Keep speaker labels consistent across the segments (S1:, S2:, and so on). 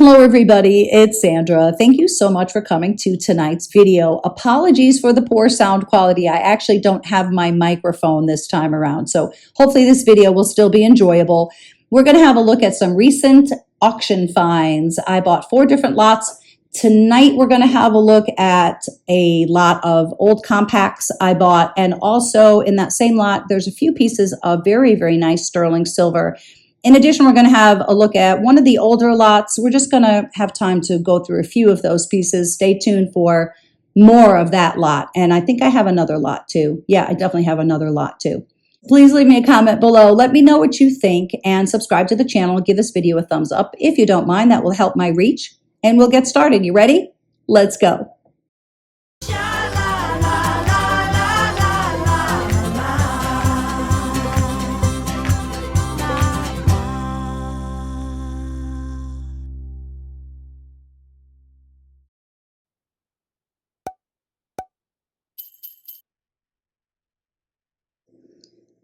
S1: Hello everybody, it's Sandra. Thank you so much for coming to tonight's video. Apologies for the poor sound quality. I actually don't have my microphone this time around, so hopefully this video will still be enjoyable. We're going to have a look at some recent auction finds. I bought 4 different lots. Tonight we're going to have a look at a lot of old compacts I bought, and also in that same lot there's a few pieces of very, very nice sterling silver. In addition, we're going to have a look at one of the older lots. We're just going to have time to go through a few of those pieces. Stay tuned for more of that lot. And I think I have another lot too. Yeah, I definitely have another lot too. Please leave me a comment below. Let me know what you think and subscribe to the channel. Give this video a thumbs up if you don't mind. That will help my reach. And we'll get started. You ready? Let's go.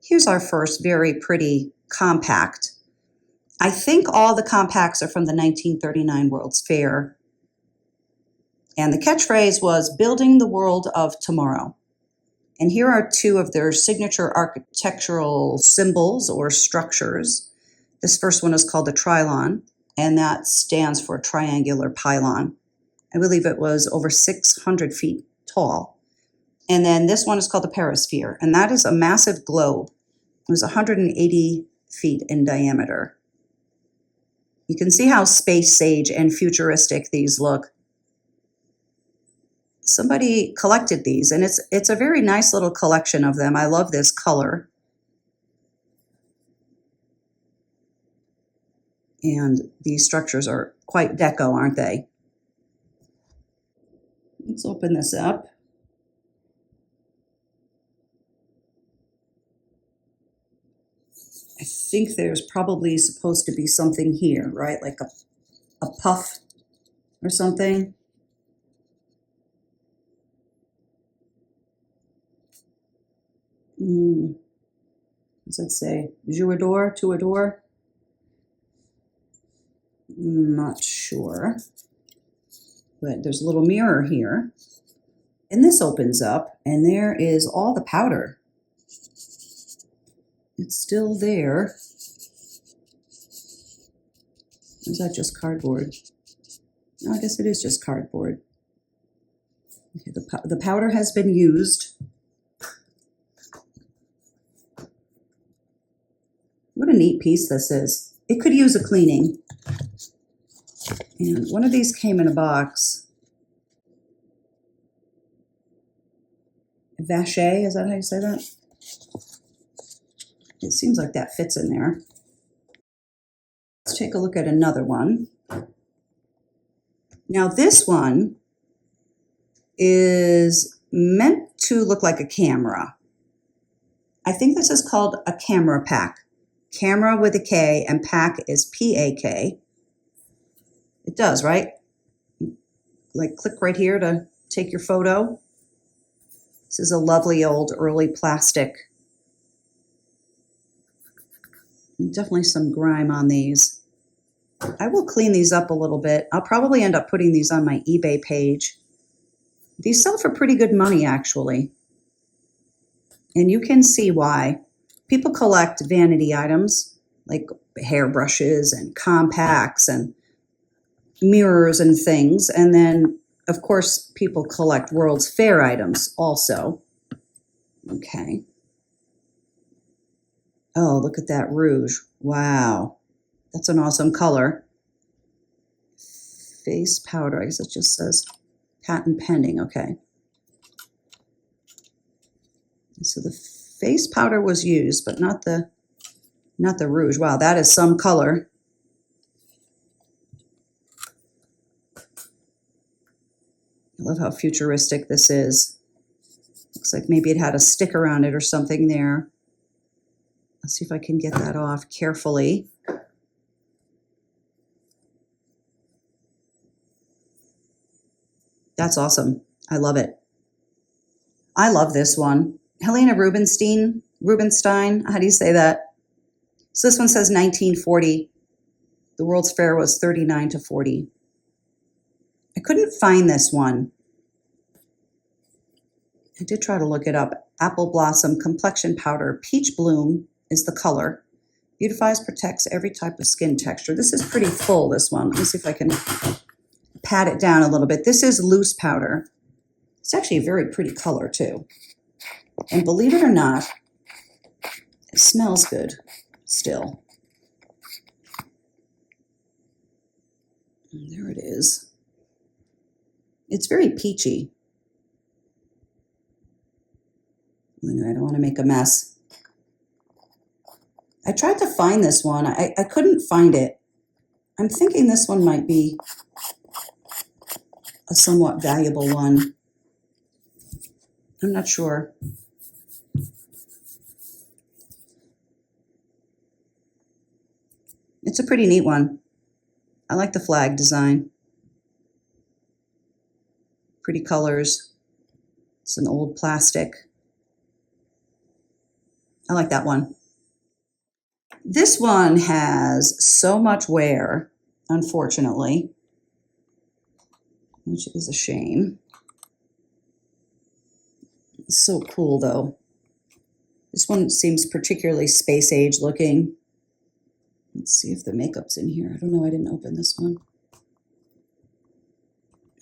S1: Here's our first very pretty compact. I think all the compacts are from the 1939 World's Fair. And the catchphrase was, "Building the world of tomorrow." And here are 2 of their signature architectural symbols or structures. This first one is called the Trilon, and that stands for triangular pylon. I believe it was over 600 feet tall. And then this one is called the Perisphere, and that is a massive globe. It was 180 feet in diameter. You can see how space sage and futuristic these look. Somebody collected these, and it's a very nice little collection of them. I love this color. And these structures are quite deco, aren't they? Let's open this up. I think there's probably supposed to be something here, right? Like a puff or something. What's that say? Jouador? Tuador? Not sure. But there's a little mirror here. And this opens up, and there is all the powder. It's still there. Is that just cardboard? No, I guess it is just cardboard. Okay, the powder has been used. What a neat piece this is. It could use a cleaning. And one of these came in a box. Vache, is that how you say that? It seems like that fits in there. Let's take a look at another one. Now this one is meant to look like a camera. I think this is called a camera pack. Camera with a K, and pack is P-A-K. It does, right? Like click right here to take your photo. This is a lovely old early plastic. Definitely some grime on these. I will clean these up a little bit. I'll probably end up putting these on my eBay page. These sell for pretty good money, actually. And you can see why. People collect vanity items like hairbrushes and compacts and mirrors and things. And then, of course, people collect World's Fair items also. Okay. Oh, look at that rouge. Wow. That's an awesome color. Face powder. I guess it just says patent pending. Okay. So the face powder was used, but not the rouge. Wow, that is some color. I love how futuristic this is. Looks like maybe it had a sticker on it or something there. Let's see if I can get that off carefully. That's awesome. I love it. I love this one. Helena Rubinstein, how do you say that? So this one says 1940. The World's Fair was 39 to 40. I couldn't find this one. I did try to look it up. Apple Blossom Complexion Powder. Peach Bloom is the color. Beautifies, protects every type of skin texture. This is pretty full, this one. Let me see if I can pat it down a little bit. This is loose powder. It's actually a very pretty color too. And believe it or not, it smells good still. And there it is. It's very peachy. Anyway, I don't want to make a mess. I tried to find this one. I couldn't find it. I'm thinking this one might be a somewhat valuable one. I'm not sure. It's a pretty neat one. I like the flag design. Pretty colors. It's an old plastic. I like that one. This one has so much wear, unfortunately, which is a shame. It's so cool though. This one seems particularly space age looking. Let's see if the makeup's in here. I don't know, I didn't open this one.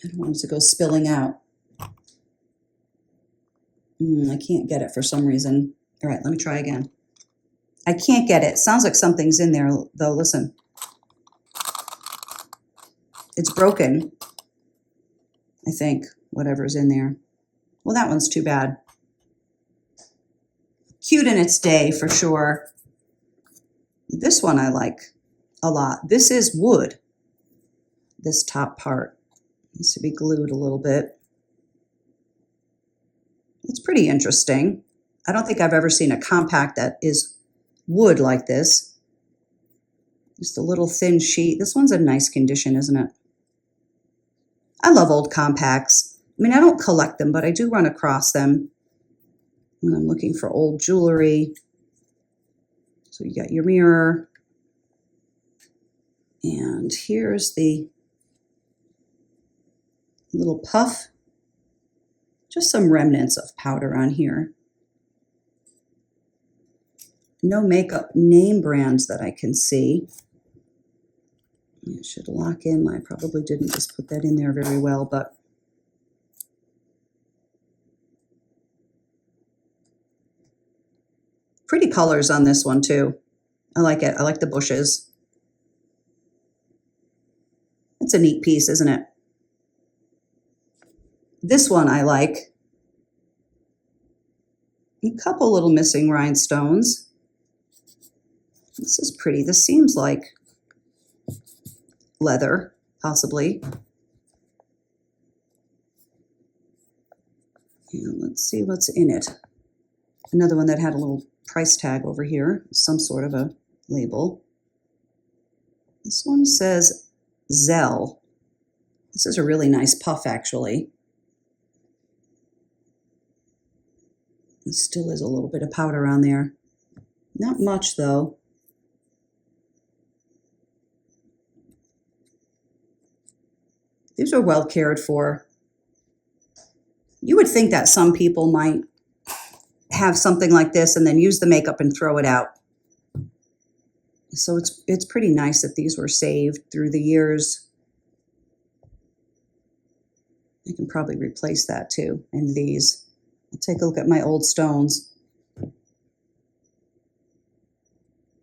S1: I don't want it to go spilling out. I can't get it for some reason. All right, let me try again. I can't get it. Sounds like something's in there though, listen. It's broken, I think, whatever's in there. Well, that one's too bad. Cute in its day, for sure. This one I like a lot. This is wood, this top part. Needs to be glued a little bit. It's pretty interesting. I don't think I've ever seen a compact that is wood like this. Just a little thin sheet. This one's in nice condition, isn't it? I love old compacts. I mean, I don't collect them, but I do run across them when I'm looking for old jewelry. So you got your mirror. And here's the little puff. Just some remnants of powder on here. No makeup name brands that I can see. I should lock in. I probably didn't just put that in there very well, but pretty colors on this one too. I like it. I like the bushes. It's a neat piece, isn't it? This one I like. A couple little missing rhinestones. This is pretty. This seems like leather, possibly. And let's see what's in it. Another one that had a little price tag over here, some sort of a label. This one says Zell. This is a really nice puff, actually. There still is a little bit of powder on there. Not much, though. These are well cared for. You would think that some people might have something like this and then use the makeup and throw it out. So it's pretty nice that these were saved through the years. I can probably replace that too in these. I'll take a look at my old stones.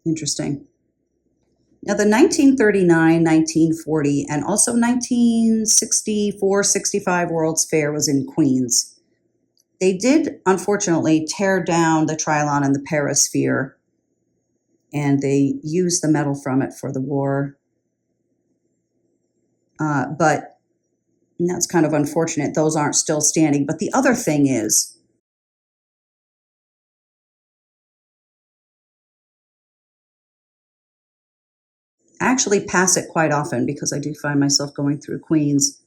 S1: Interesting. Now the 1939, 1940, and also 1964-65 World's Fair was in Queens. They did, unfortunately, tear down the Trilon and the Perisphere, and they used the metal from it for the war. But that's kind of unfortunate. Those aren't still standing. But the other thing is, I actually pass it quite often because I do find myself going through Queens.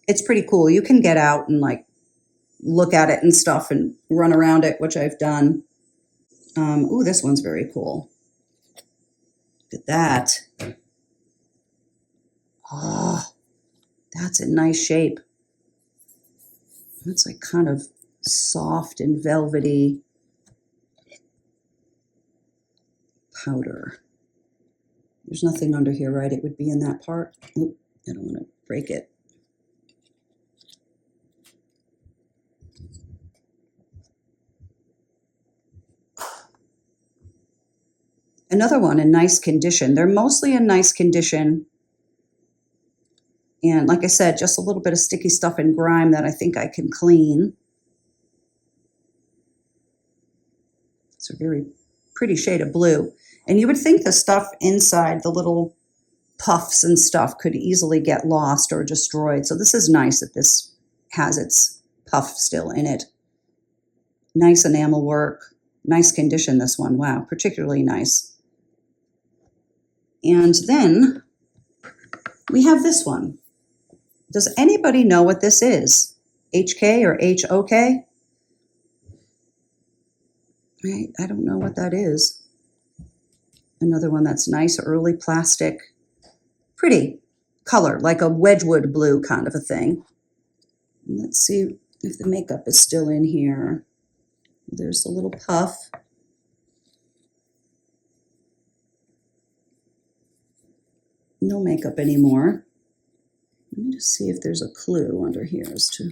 S1: It's pretty cool. You can get out and like look at it and stuff and run around it, which I've done. Ooh, this one's very cool. Look at that. That's a nice shape. It's like kind of soft and velvety powder. There's nothing under here, right? It would be in that part. Oop, I don't want to break it. Another one in nice condition. They're mostly in nice condition. And like I said, just a little bit of sticky stuff and grime that I think I can clean. It's a very pretty shade of blue. And you would think the stuff inside, the little puffs and stuff, could easily get lost or destroyed. So this is nice that this has its puff still in it. Nice enamel work. Nice condition, this one. Wow, particularly nice. And then we have this one. Does anybody know what this is? HK or HOK? I don't know what that is. Another one that's nice, early plastic. Pretty color, like a Wedgwood blue kind of a thing. Let's see if the makeup is still in here. There's the little puff. No makeup anymore. Let me just see if there's a clue under here as to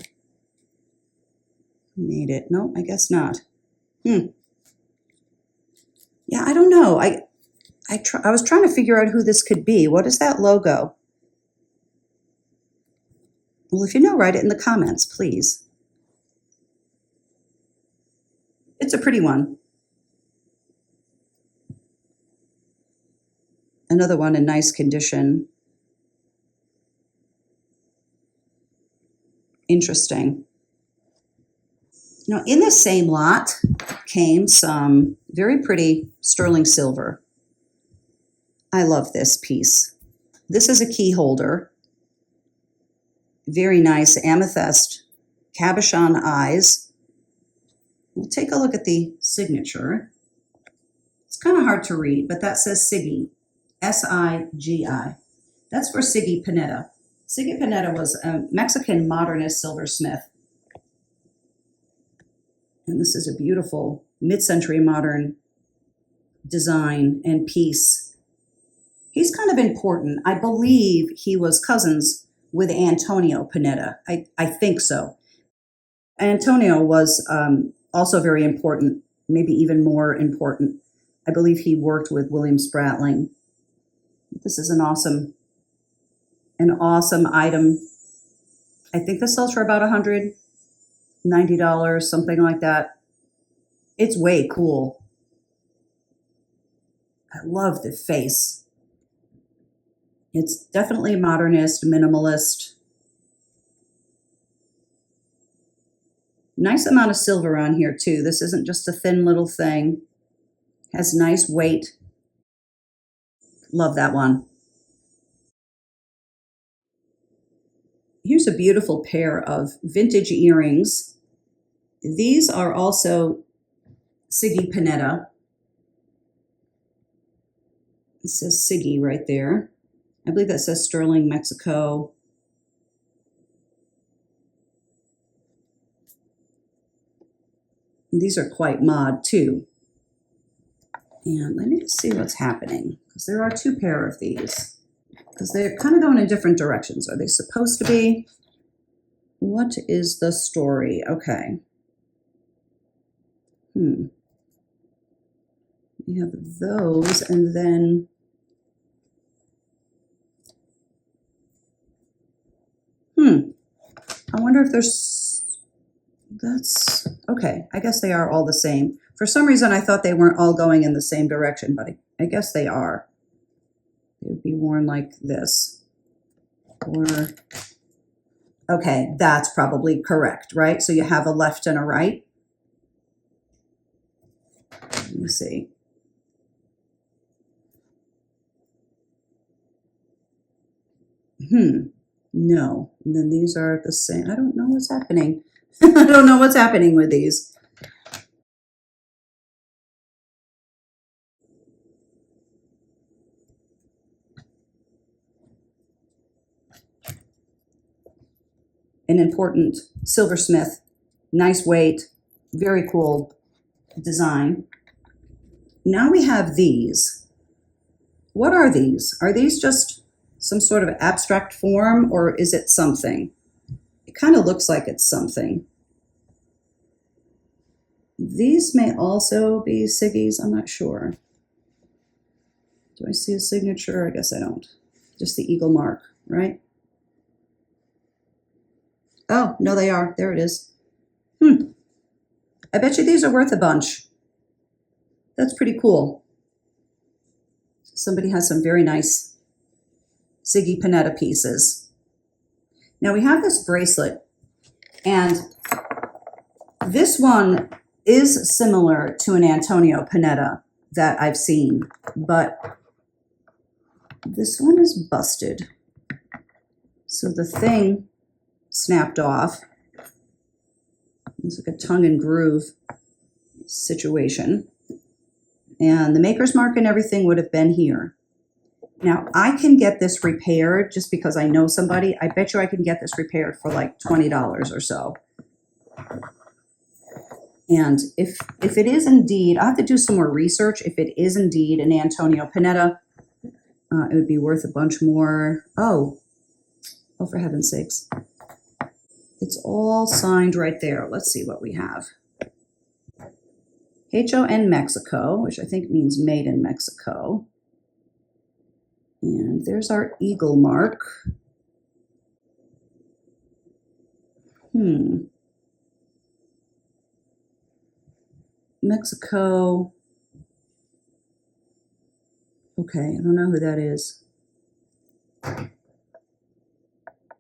S1: who made it. No, I guess not. Yeah, I don't know. I was trying to figure out who this could be. What is that logo? Well, if you know, write it in the comments, please. It's a pretty one. Another one in nice condition. Interesting. Now, in the same lot came some very pretty sterling silver. I love this piece. This is a key holder. Very nice amethyst cabochon eyes. We'll take a look at the signature. It's kind of hard to read, but that says Siggy. S-I-G-I. That's for Siggy Panetta. Siggy Panetta was a Mexican modernist silversmith. And this is a beautiful mid-century modern design and piece. He's kind of important. I believe he was cousins with Antonio Panetta. I think so. Antonio was also very important, maybe even more important. I believe he worked with William Spratling. This is an awesome item. I think this sells for about $190, something like that. It's way cool. I love the face. It's definitely modernist, minimalist. Nice amount of silver on here too. This isn't just a thin little thing. Has nice weight. Love that one. Here's a beautiful pair of vintage earrings. These are also Siggy Panetta. It says Siggy right there. I believe that says Sterling, Mexico. And these are quite mod too. And let me just see what's happening, because there are two pair of these. Because they're kind of going in different directions. Are they supposed to be? What is the story? Okay. We have those, and then I wonder if there's, that's, okay, I guess they are all the same. For some reason, I thought they weren't all going in the same direction, but I guess they are. They would be worn like this. Or, okay, that's probably correct, right? So you have a left and a right. Let me see. No. And then these are the same. I don't know what's happening. I don't know what's happening with these. an important silversmith. Nice weight, very cool design. Now we have these. What are these? Are these just some sort of abstract form, or is it something? It kind of looks like it's something. These may also be Siggy's, I'm not sure. Do I see a signature? I guess I don't. Just the eagle mark, right? Oh, no, they are. There it is. I bet you these are worth a bunch. That's pretty cool. Somebody has some very nice Ziggy Panetta pieces. Now we have this bracelet, and this one is similar to an Antonio Panetta that I've seen, but this one is busted. So the thing snapped off. It's like a tongue and groove situation. And the maker's mark and everything would have been here. Now, I can get this repaired just because I know somebody. I bet you I can get this repaired for like $20 or so. And if it is indeed, I have to do some more research. If it is indeed an Antonio Panetta, it would be worth a bunch more. Oh, for heaven's sakes. It's all signed right there. Let's see what we have. HON Mexico, which I think means made in Mexico. And there's our eagle mark. Mexico. Okay, I don't know who that is.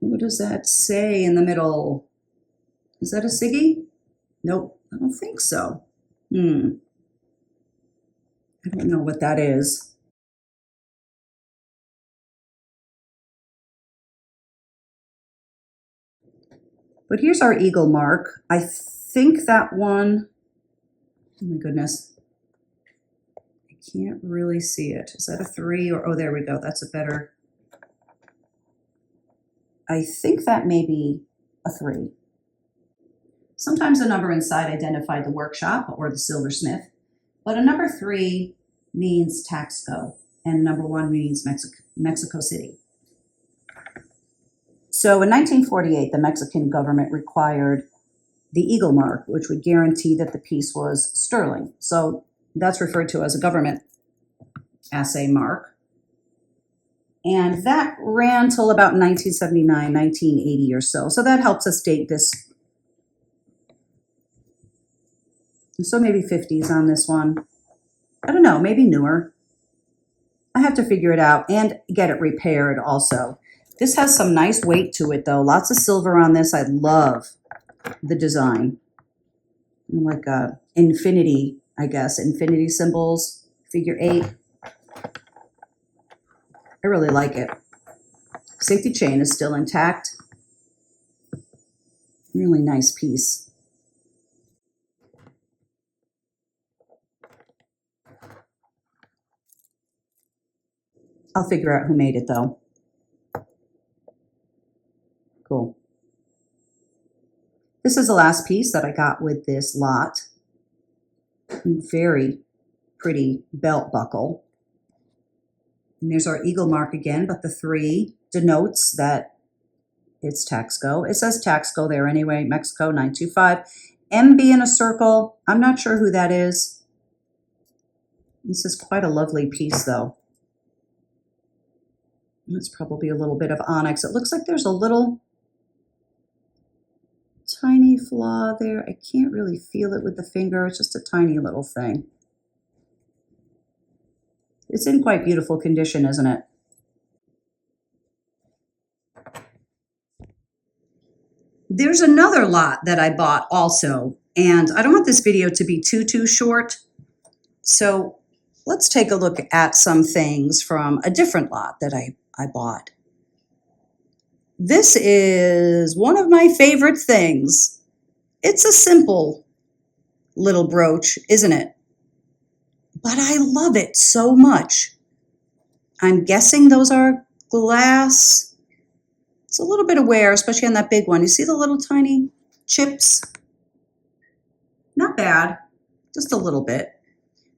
S1: What does that say in the middle? Is that a Siggy? Nope, I don't think so. I don't know what that is. But here's our eagle mark. I think that one, oh my goodness, I can't really see it. Is that a 3 or, oh, there we go. That's a better, I think that may be a 3. Sometimes the number inside identified the workshop or the silversmith, but a number 3 means Taxco, and number 1 means Mexico City. So in 1948, the Mexican government required the eagle mark, which would guarantee that the piece was sterling. So that's referred to as a government assay mark. And that ran till about 1979, 1980 or so. So that helps us date this. So maybe 50s on this one. I don't know, maybe newer. I have to figure it out and get it repaired also. This has some nice weight to it though. Lots of silver on this. I love the design. Like a infinity, I guess. Infinity symbols, figure 8. I really like it. Safety chain is still intact. Really nice piece. I'll figure out who made it though. Cool. This is the last piece that I got with this lot. Very pretty belt buckle. And there's our eagle mark again, but the 3 denotes that it's Taxco. It says Taxco there anyway, Mexico 925. MB in a circle. I'm not sure who that is. This is quite a lovely piece though. It's probably a little bit of onyx. It looks like there's a little tiny flaw there. I can't really feel it with the finger. It's just a tiny little thing. It's in quite beautiful condition, isn't it? There's another lot that I bought also, and I don't want this video to be too short. So let's take a look at some things from a different lot that I bought. This is one of my favorite things. It's a simple little brooch, isn't it? But I love it so much. I'm guessing those are glass. It's It's a little bit of wear, especially on that big one. You see the little tiny chips? Not bad, just a little bit.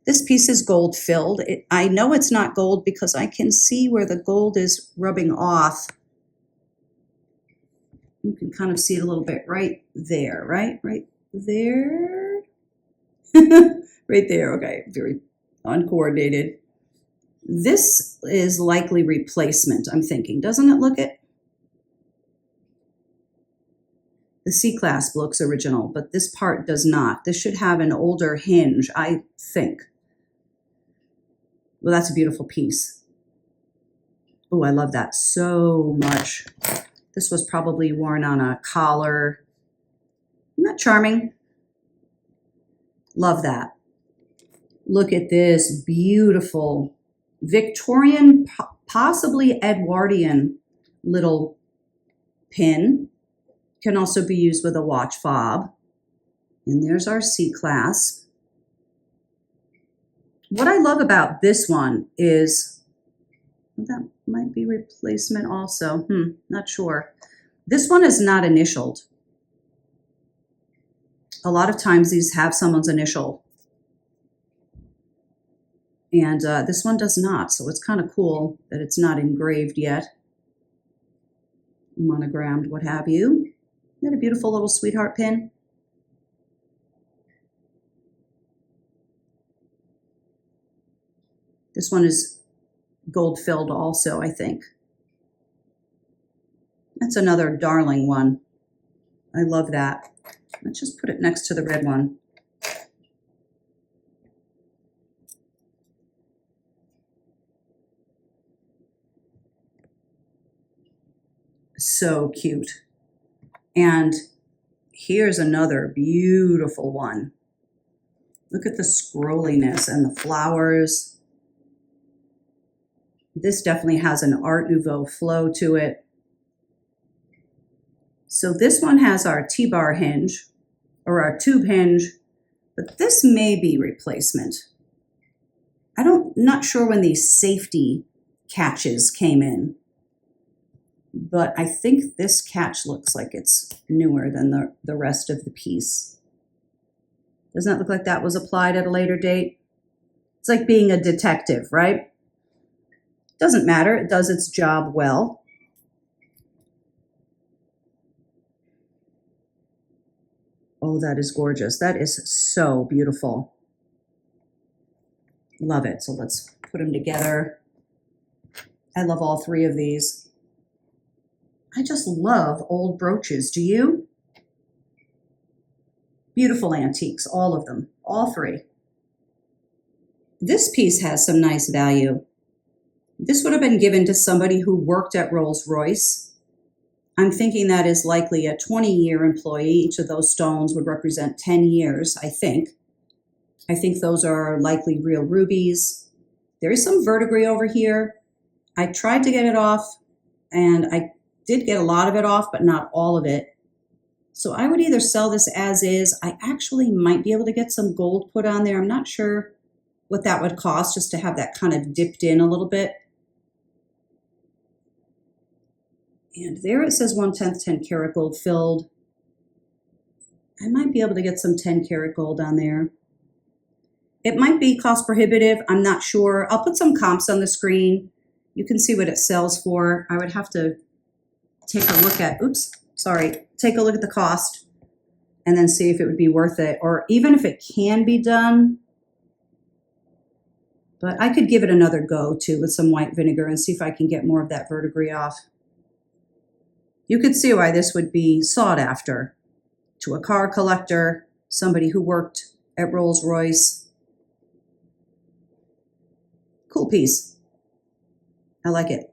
S1: This piece is gold filled. I know it's not gold because I can see where the gold is rubbing off. You can kind of see it a little bit right there, right there. Right there, okay, very uncoordinated. This is likely replacement, I'm thinking. Doesn't it look it? The C-clasp looks original, but this part does not. This should have an older hinge, I think. Well, that's a beautiful piece. Oh, I love that so much. This was probably worn on a collar. Isn't that charming? Love that. Look at this beautiful Victorian, possibly Edwardian little pin. Can also be used with a watch fob. And there's our C-clasp. What I love about this one is, well, that might be replacement also. Not sure. This one is not initialed. A lot of times these have someone's initial. And this one does not, so it's kind of cool that it's not engraved yet. Monogrammed, what have you. Isn't that a beautiful little sweetheart pin? This one is gold filled also, I think. That's another darling one. I love that. Let's just put it next to the red one. So cute. And here's another beautiful one. Look at the scrolliness and the flowers. This definitely has an Art Nouveau flow to it. So this one has our T-bar hinge, or our tube hinge, but this may be replacement. Not sure when these safety catches came in, but I think this catch looks like it's newer than the rest of the piece. Doesn't that look like that was applied at a later date? It's like being a detective, right? Doesn't matter, it does its job well. Oh, that is gorgeous. That is so beautiful. Love it. So let's put them together. I love all three of these. I just love old brooches. Do you? Beautiful antiques, all of them, all three. This piece has some nice value. This would have been given to somebody who worked at Rolls-Royce. I'm thinking that is likely a 20-year employee. Each of those stones would represent 10 years, I think. I think those are likely real rubies. There is some verdigris over here. I tried to get it off, and I did get a lot of it off, but not all of it. So I would either sell this as is. I actually might be able to get some gold put on there. I'm not sure what that would cost, just to have that kind of dipped in a little bit. And there it says 1/10 10 karat gold filled. I might be able to get some 10 karat gold on there. It might be cost prohibitive. I'm not sure. I'll put some comps on the screen. You can see what it sells for. I would have to take a look at, take a look at the cost and then see if it would be worth it, or even if it can be done. But I could give it another go too with some white vinegar and see if I can get more of that verdigris off. You could see why this would be sought after to a car collector, somebody who worked at Rolls-Royce. Cool piece. I like it.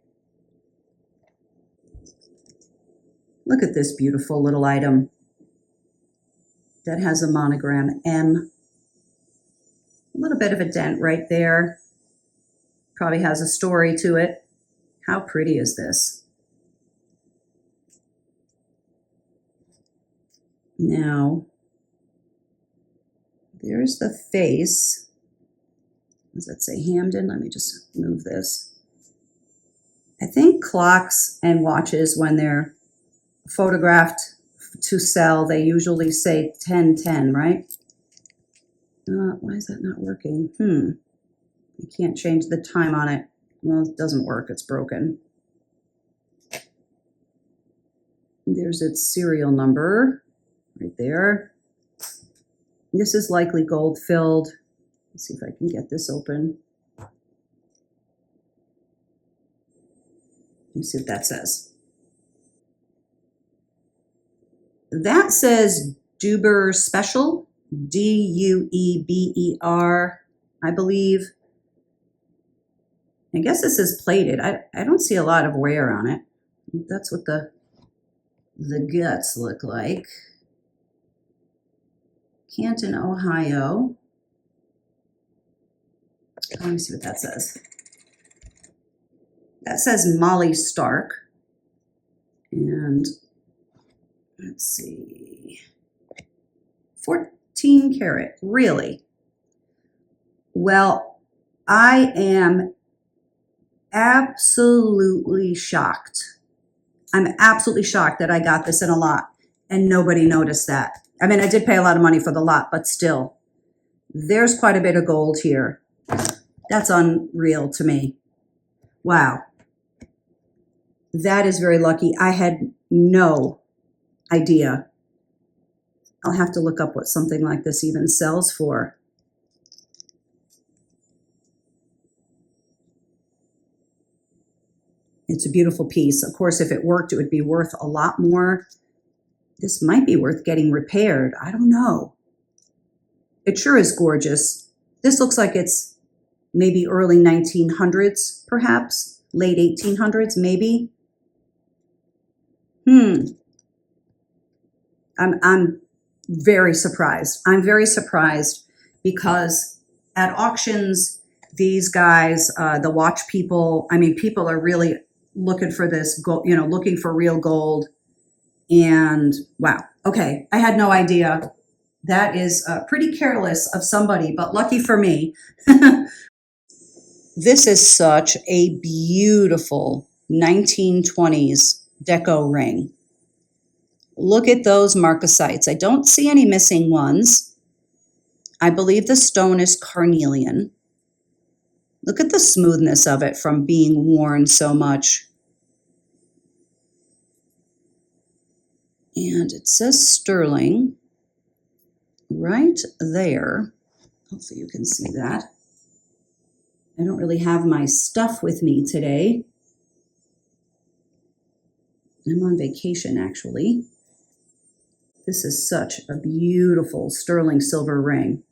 S1: Look at this beautiful little item that has a monogram M. A little bit of a dent right there. Probably has a story to it. How pretty is this? Now, there's the face. Does that say Hamden? Let me just move this. I think clocks and watches, when they're photographed to sell, they usually say 10/10, right? Why is that not working? You can't change the time on it. Well, it doesn't work. It's broken. There's its serial number right there. This is likely gold filled. Let's see if I can get this open. Let me see what that says. That says Duber Special, Dueber, I believe. I guess this is plated. I don't see a lot of wear on it. That's what the guts look like. Canton, Ohio. Let me see what that says. That says Molly Stark. And let's see. 14 karat, really? Well, I am absolutely shocked. I'm absolutely shocked that I got this in a lot and nobody noticed that. I mean, I did pay a lot of money for the lot, but still, there's quite a bit of gold here. That's unreal to me. Wow. That is very lucky. I had no idea. I'll have to look up what something like this even sells for. It's a beautiful piece. Of course, if it worked, it would be worth a lot more. This might be worth getting repaired. I don't know. It sure is gorgeous. This looks like it's maybe early 1900s, perhaps. Late 1800s, maybe. I'm very surprised. I'm very surprised because at auctions, these guys, the watch people, I mean, people are really looking for this gold, you know, looking for real gold. And wow, okay, I had no idea. That is pretty careless of somebody, but lucky for me. This is such a beautiful 1920s deco ring. Look at those marcasites. I don't see any missing ones. I believe the stone is carnelian. Look at the smoothness of it from being worn so much. And it says sterling right there. Hopefully you can see that. I don't really have my stuff with me today. I'm on vacation, actually. This is such a beautiful sterling silver ring.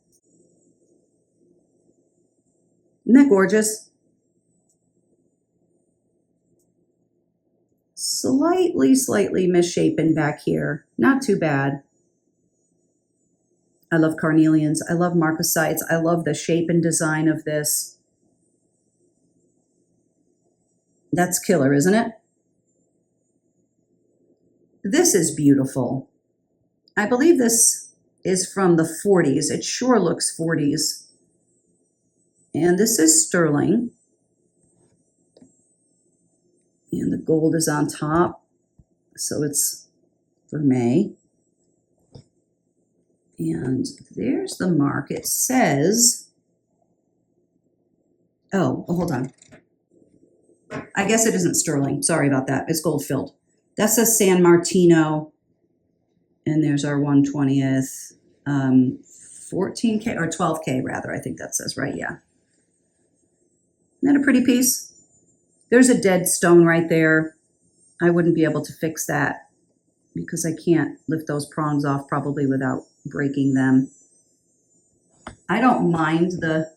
S1: Isn't that gorgeous? Slightly misshapen back here. Not too bad. I love carnelians. I love marcasites. I love the shape and design of this. That's killer, isn't it? This is beautiful. I believe this is from the 40s. It sure looks 40s. And this is sterling. And the gold is on top. So it's vermeil. And there's the mark. It says, oh, hold on. I guess it isn't sterling. Sorry about that. It's gold filled. That says San Martino. And there's our 1/20th, 14K or 12K rather. I think that says right. Yeah. Isn't that a pretty piece? There's a dead stone right there. I wouldn't be able to fix that because I can't lift those prongs off probably without breaking them. I don't mind the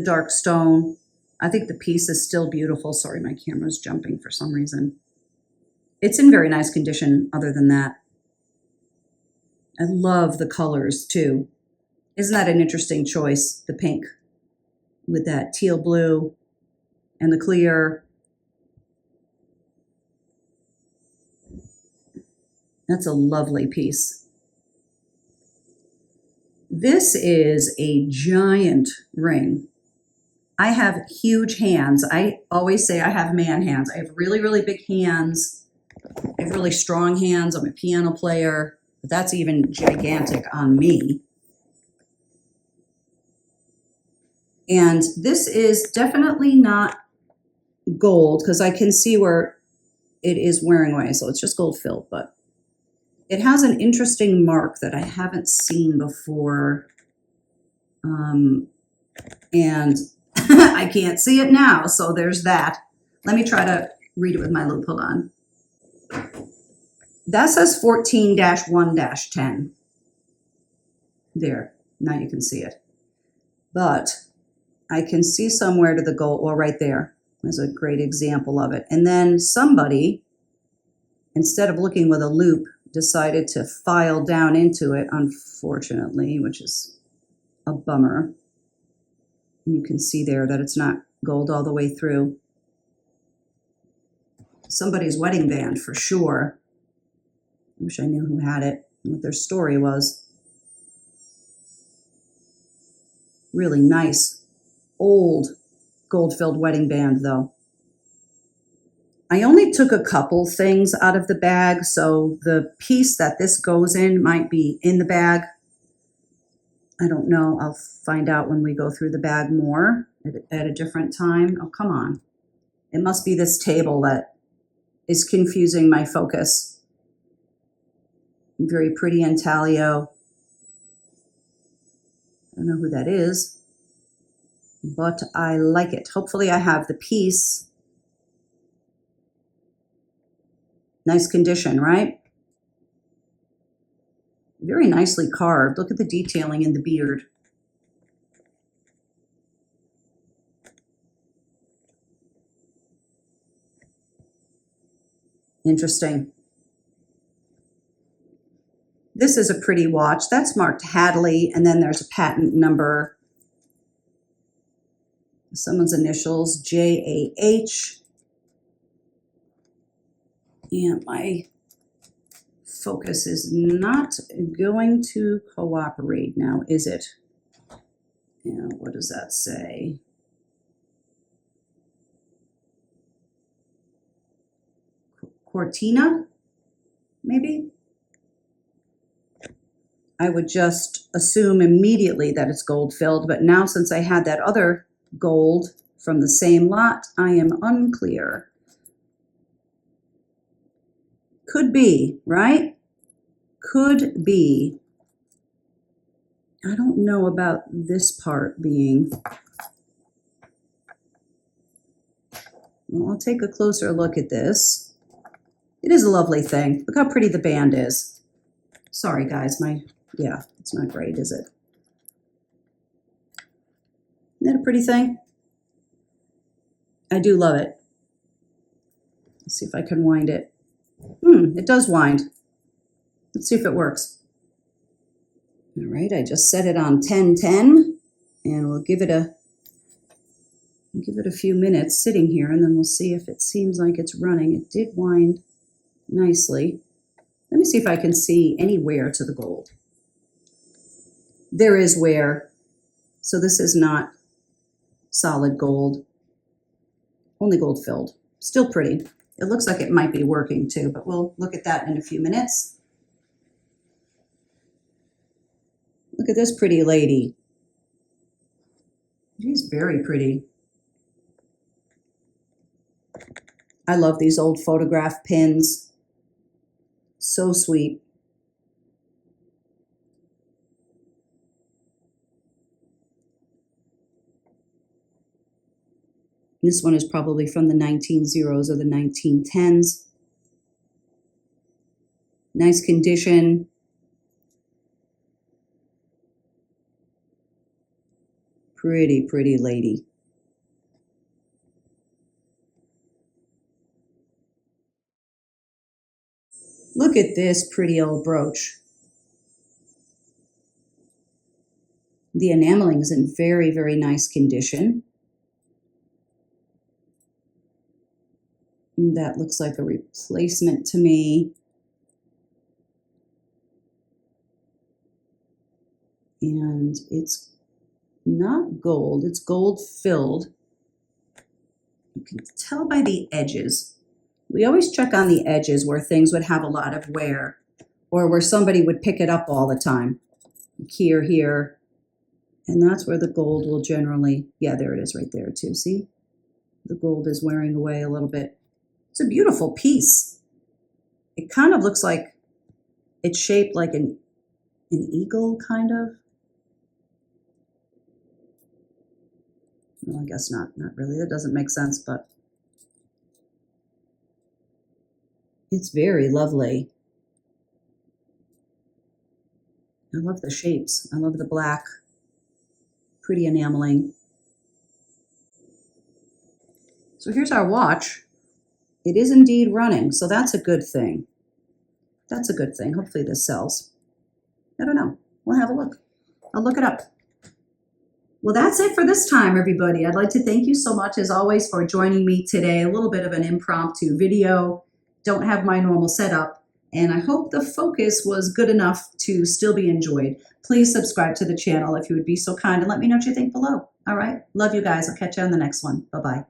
S1: dark stone. I think the piece is still beautiful. Sorry, my camera's jumping for some reason. It's in very nice condition other than that. I love the colors too. Isn't that an interesting choice? The pink with that teal blue and the clear. That's a lovely piece. This is a giant ring. I have huge hands. I always say I have man hands. I have really, really big hands. I have really strong hands. I'm a piano player, but that's even gigantic on me. And this is definitely not gold because I can see where it is wearing away. So it's just gold filled, but it has an interesting mark that I haven't seen before. And I can't see it now, so there's that. Let me try to read it with my loupe. Hold on. That says 14-1-10. There, now you can see it. But I can see somewhere to the gold, well, right there. There's a great example of it. And then somebody, instead of looking with a loupe, decided to file down into it, unfortunately, which is a bummer. You can see there that it's not gold all the way through. Somebody's wedding band for sure. I wish I knew who had it and what their story was. Really nice, old, gold-filled wedding band, though. I only took a couple things out of the bag, so the piece that this goes in might be in the bag. I don't know. I'll find out when we go through the bag more at a different time. Oh, come on. It must be this table that is confusing my focus. Very pretty intaglio. I don't know who that is, but I like it. Hopefully I have the piece. Nice condition, right? Very nicely carved. Look at the detailing in the beard. Interesting. This is a pretty watch. That's marked Hadley, and then there's a patent number. Someone's initials, JAH. And my focus is not going to cooperate now, is it? Yeah, what does that say? Cortina, maybe? I would just assume immediately that it's gold filled, but now since I had that other gold from the same lot, I am unclear. Could be, right? Could be. I don't know about this part being. Well, I'll take a closer look at this. It is a lovely thing. Look how pretty the band is. Sorry, guys, yeah, it's not great, is it? Isn't that a pretty thing? I do love it. Let's see if I can wind it. It does wind. Let's see if it works. All right, I just set it on 10-10, and we'll give it a few minutes sitting here, and then we'll see if it seems like it's running. It did wind nicely. Let me see if I can see any wear to the gold. There is wear, so this is not solid gold, only gold filled. Still pretty. It looks like it might be working too, but we'll look at that in a few minutes. Look at this pretty lady. She's very pretty. I love these old photograph pins. So sweet. This one is probably from the 1900s or the 1910s. Nice condition. Pretty, pretty lady. Look at this pretty old brooch. The enameling is in very, very nice condition. That looks like a replacement to me. And it's not gold, it's gold filled. You can tell by the edges. We always check on the edges where things would have a lot of wear or where somebody would pick it up all the time. Here. And that's where the gold will generally, yeah, there it is right there too. See? The gold is wearing away a little bit. It's a beautiful piece. It kind of looks like it's shaped like an eagle, kind of. Well, I guess not really. That doesn't make sense, but it's very lovely. I love the shapes. I love the black. Pretty enameling. So here's our watch. It is indeed running, so that's a good thing. That's a good thing. Hopefully this sells. I don't know. We'll have a look. I'll look it up. Well, that's it for this time, everybody. I'd like to thank you so much, as always, for joining me today. A little bit of an impromptu video. Don't have my normal setup, and I hope the focus was good enough to still be enjoyed. Please subscribe to the channel if you would be so kind, and let me know what you think below. All right? Love you guys. I'll catch you on the next one. Bye-bye.